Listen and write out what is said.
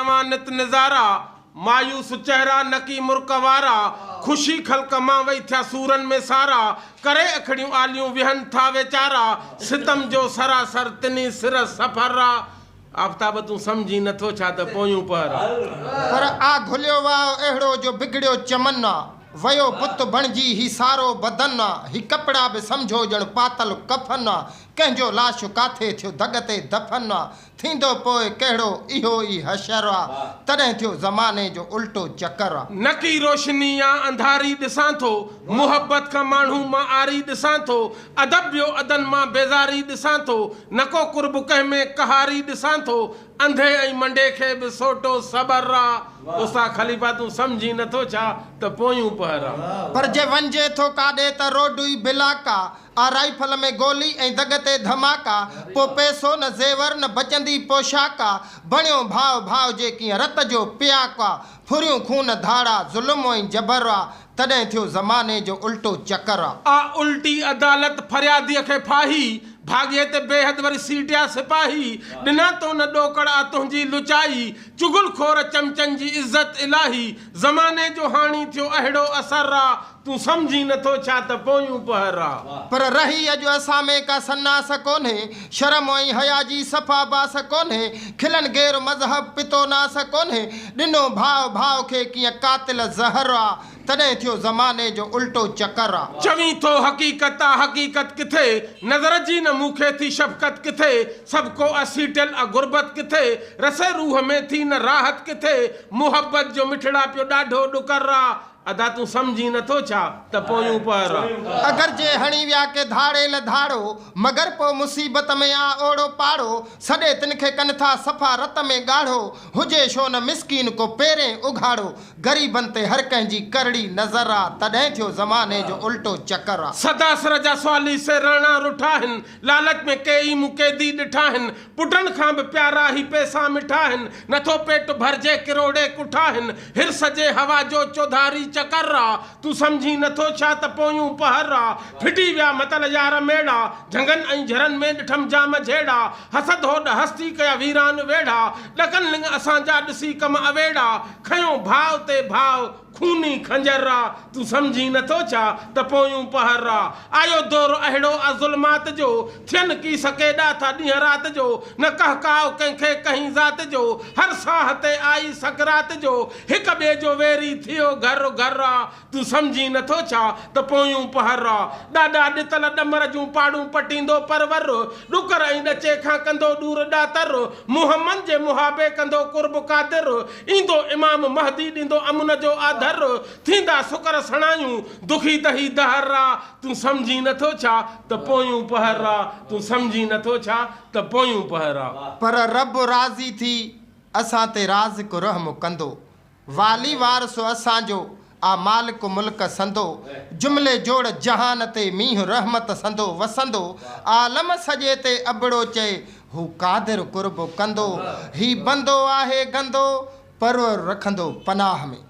रवां नित निज़ारा मायूस चेहरा नकी मुर्कवारा खुशी खल्क मां वही थिया सूरन में सारा करे अखड़ियों आलियूं विहन था वेचारा सितम जो सरासर तिनी सिर सफरा आफ्ताब तू समझी नथो छा त पोयूं पर आ घुलियो वाओ अहिड़ो जो बिगड़ियो चमन वयो पुत बणजी ही सारो बदन ही कपड़ा भी समझो जण पातल कफन कंहिंजो लाश काथे थियो दग ते दफन थींदो पोइ कहिड़ो इहो ई हशर तॾहिं थियो ज़माने जो उल्टो चकर नकी रोशनी या अंधारी ॾिसां थो मुहब्बत खां माण्हू मां आरी ॾिसां थो अदब जो अदन मां बेज़ारी ॾिसां थो नको कुर्ब कंहिं में कहारी ॾिसां थो अंधे ऐं मंडे खे बि सोटो सबर उसा ख़लीफ़ा तूं समझी नथो छा त पोयूं पर जे वञे थो काॾे त रोडुई बिलाका आ राइफल में गोली ऐं दग ते धमाका पो पैसो न ज़ेवर न बचंदी पोशाका बणियो भाव भाव जे कीअं रत जो पियाका फुरियूं खून धाड़ा ज़ुल्म ऐं जबर तॾहिं थियो ज़माने जो उल्टो चकर आ उल्टी अदालत फरियादीअ खे फाही भागे ते बेहद वरी सीटिया सिपाही दिना तो न डोकड़ आ तुंहिंजी लुचाई चुगल खोर चमचन जी इज्जत इलाही ज़माने जो हाणी थियो अहिड़ो असर तू समझी नथो छा त पोयूं पर रही अॼु असां में का सन्नास कोन्हे शर्म ऐं हया जी सफ़ा बास कोन्हे खिलन गैर मज़हब पितो नास कोन्हे ॾिनो भाव भाव खे कीअं कातिल ज़हर तॾहिं थियो ज़माने जो उल्टो चकर चवी थो हकीकत हकीकत किथे नज़र जी न मूंखे थी शफ़क़त किथे सब को असीटियल गुरबत किथे रसे रूह में थी न राहत किथे मुहब्बत जो मिठड़ा पियो ॾाढो ॾुकर अदा तू समझी नथो छा त पोयूं पर अगर जे हणी विया के धाड़े ल धाड़ो मगर पो मुसीबत में आ ओड़ो पाड़ो सॾे तिन खे कन था सफ़ा रत में गाढ़ो हुजे छो न मिस्कीन को पेरें उघाड़ो गरीबन ते हर कंहिंजी करड़ी नज़र आ तॾहिं थियो ज़माने जो उल्टो चकर सदासर जा सवाली से राणा रुठा हिन लालच में कई मुकेदी ॾिठा हिन पुटन खां बि प्यारा ही पैसा मिठा हिन नथो पेट भरजे किरोड़े कुठा हिन हिरस जे हवा जो चौधारी चकर तू समझी नथो छा त पोयूं पहर फिटी विया मतल यार मेड़ा झंगन ऐं झरन में ॾिठम जाम झेड़ा हसद होड हस्ती कया वीरान वेड़ा ॾकन लिंग असांजा ॾिसी कम अवेड़ा खयो भाव ते भाव खूनी खंजर तू समझी नथो छा त पोयूं पहर आयो दौर अहिड़ो ज़ुल्मात जो थियन की सके ॾाथा ॾींहं रात जो न कहकाव कंहिंखे कहीं ज़ात जो हर साह ते आई सकरात जो हिक ॿिए जो वेरी थियो घर घर तू समझी नथो छा त पोयूं पहर ॾाढा ॾितल ॾमर जूं पाड़ूं पटींदो परवर ॾुकर ऐं ॾचे खां कंदो दूर ॾातर मुहम्मद जे मुहाबे कंदो कुर्ब कादिर ईंदो इमाम महदी ॾींदो अमन जो आदर थींदा सुकर सणायूं दुखी दही दहर तू समझी नथो छा त पोयूं पहर तू समझी नथो छा त पोयूं पहर पर रब राज़ी थी असां ते राज़ को रहम कंदो वाली वारसो असांजो आ मालिक मुल्क संदो जुमले जोड़ जहान ते मींह रहमत संदो वसंदो आलम सजे ते अबड़ो चए हू कादिर कुर्ब कंदो ही बंदो आहे गंदो परवर रखंदो पनाह में